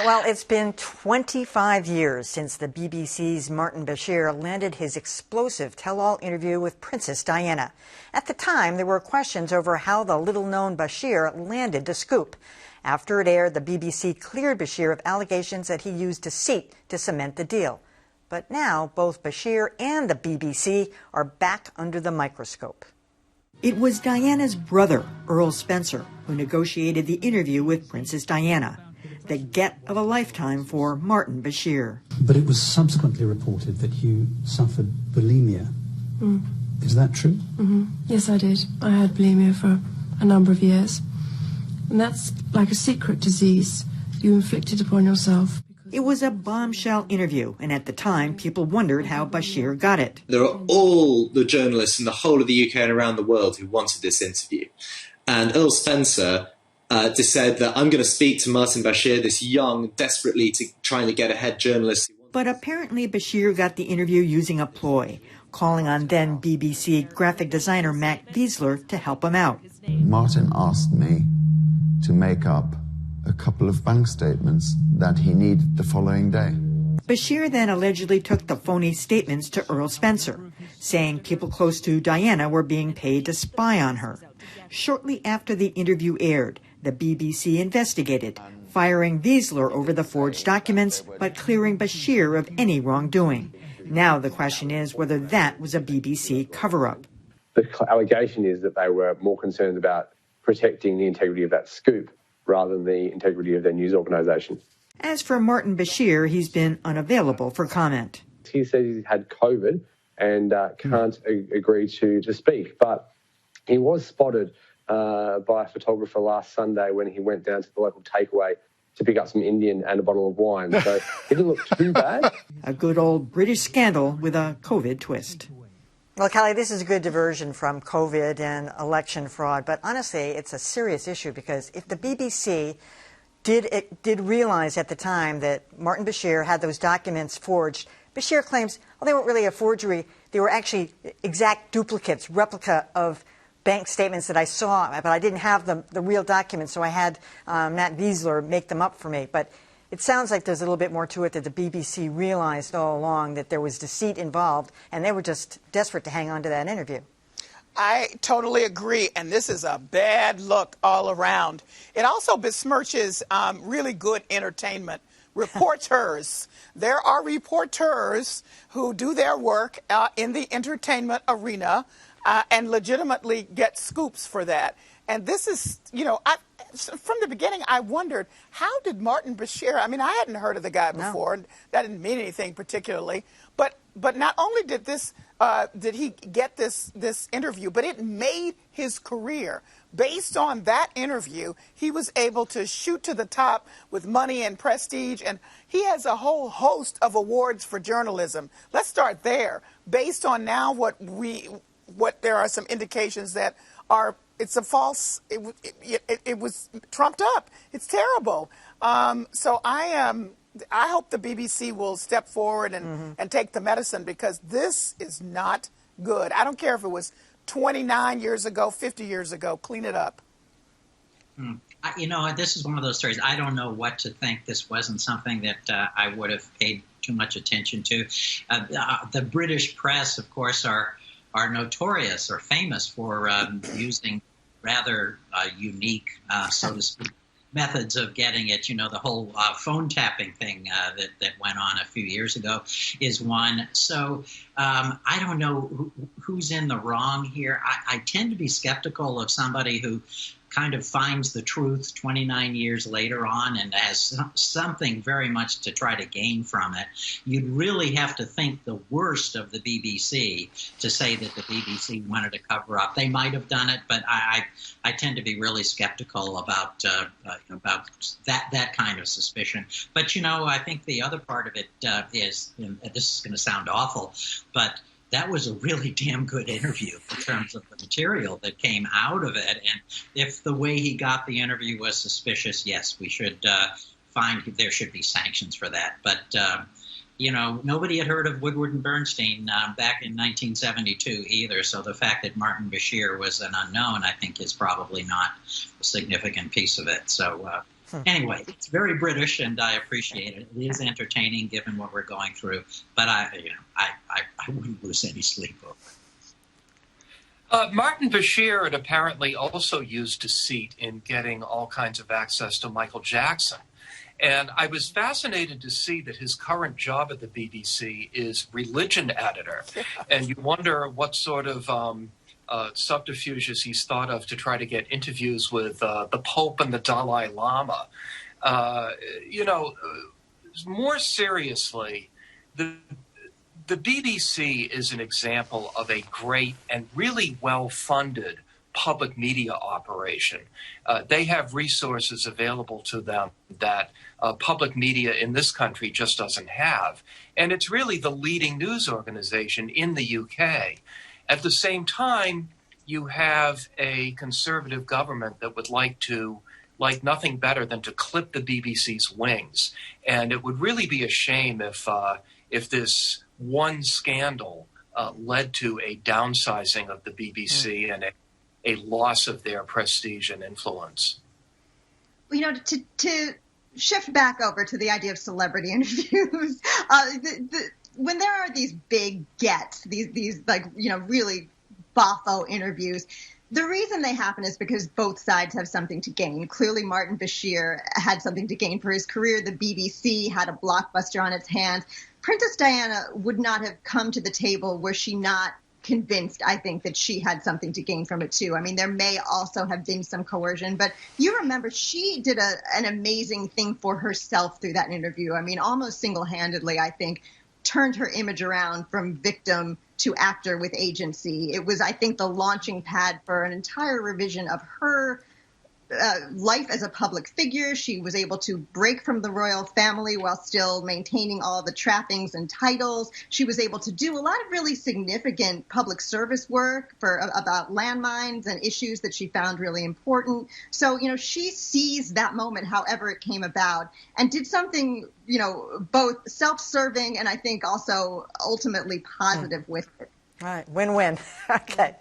Well, it's been 25 years since the BBC's Martin Bashir landed his explosive tell-all interview with Princess Diana. At the time, there were questions over how the little-known Bashir landed the scoop. After it aired, the BBC cleared Bashir of allegations that he used deceit to cement the deal. But now, both Bashir and the BBC are back under the microscope. It was Diana's brother, Earl Spencer, who negotiated the interview with Princess Diana. The get of a lifetime for Martin Bashir. But it was subsequently reported that you suffered bulimia. Is that true? Yes, I did. I had bulimia for a number of years. And that's like a secret disease you inflicted upon yourself. It was a bombshell interview, and at the time, people wondered how Bashir got it. There are all the journalists in the whole of the UK and around the world who wanted this interview. And Earl Spencer said that I'm going to speak to Martin Bashir, this young, desperately trying to get ahead journalist. But apparently Bashir got the interview using a ploy, calling on then BBC graphic designer Matt Fiedler to help him out. Martin asked me to make up a couple of bank statements that he needed the following day. Bashir then allegedly took the phony statements to Earl Spencer, saying people close to Diana were being paid to spy on her. Shortly after the interview aired, the BBC investigated, firing Fiedler over the forged documents, but clearing Bashir of any wrongdoing. Now the question is whether that was a BBC cover-up. The allegation is that they were more concerned about protecting the integrity of that scoop rather than the integrity of their news organisation. As for Martin Bashir, he's been unavailable for comment. He says he's had COVID and can't agree to speak, but he was spotted by a photographer last Sunday when he went down to the local takeaway to pick up some Indian and a bottle of wine. So he didn't look too bad. A good old British scandal with a COVID twist. Well, Callie, this is a good diversion from COVID and election fraud, but honestly, it's a serious issue because if the BBC did realize at the time that Martin Bashir had those documents forged, Bashir claims, well, they weren't really a forgery. They were actually exact duplicates, replica of bank statements that I saw, but I didn't have the real documents, so I had Matt Fiedler make them up for me. But it sounds like there's a little bit more to it, that the BBC realized all along that there was deceit involved, and they were just desperate to hang on to that interview. I totally agree, and this is a bad look all around. It also besmirches really good entertainment. Reporters. There are reporters who do their work in the entertainment arena and legitimately get scoops for that. And this is, from the beginning, I wondered, how did Martin Bashir, I mean, I hadn't heard of the guy before, and that didn't mean anything particularly, but not only did he get this interview, but it made his career. Based on that interview, he was able to shoot to the top with money and prestige, and he has a whole host of awards for journalism. Let's start there. Based on now what there are some indications that it's a false, it was trumped up. It's terrible. So I hope the BBC will step forward and take the medicine, because this is not good. I don't care if it was 29 years ago, 50 years ago. Clean it up. This is one of those stories. I don't know what to think. This wasn't something that I would have paid too much attention to. The British press, of course, are notorious or famous for using rather unique, so to speak, methods of getting it. The whole phone tapping thing that went on a few years ago is one. So I don't know who's in the wrong here. I tend to be skeptical of somebody who kind of finds the truth 29 years later on and has something very much to try to gain from it. You'd really have to think the worst of the BBC to say that the BBC wanted to cover up. They might have done it, but I tend to be really skeptical about that kind of suspicion. But, I think the other part of it is, and this is going to sound awful, but that was a really damn good interview in terms of the material that came out of it. And if the way he got the interview was suspicious, yes, we should find there should be sanctions for that. But, nobody had heard of Woodward and Bernstein back in 1972 either. So the fact that Martin Bashir was an unknown, I think, is probably not a significant piece of it. So Anyway, it's very British, and I appreciate it. It is entertaining given what we're going through, but I wouldn't lose any sleep over it. Martin Bashir had apparently also used deceit in getting all kinds of access to Michael Jackson. And I was fascinated to see that his current job at the BBC is religion editor. And you wonder what sort of subterfuges he's thought of to try to get interviews with the Pope and the Dalai Lama. More seriously, the BBC is an example of a great and really well-funded public media operation. They have resources available to them that public media in this country just doesn't have. And it's really the leading news organization in the UK. At the same time, you have a conservative government that would like nothing better than to clip the BBC's wings. And it would really be a shame if this one scandal led to a downsizing of the BBC and a loss of their prestige and influence. To shift back over to the idea of celebrity interviews, when there are these big gets, these really boffo interviews, the reason they happen is because both sides have something to gain. Clearly, Martin Bashir had something to gain for his career. The BBC had a blockbuster on its hands. Princess Diana would not have come to the table were she not convinced, I think, that she had something to gain from it too. I mean, there may also have been some coercion, but you remember she did an amazing thing for herself through that interview. I mean, almost single-handedly, I think, turned her image around from victim to actor with agency. It was, I think, the launching pad for an entire revision of her life as a public figure. She was able to break from the royal family while still maintaining all the trappings and titles. She was able to do a lot of really significant public service work about landmines and issues that she found really important. So, she seized that moment, however it came about, and did something, both self-serving and I think also ultimately positive with it. All right, win-win. Okay.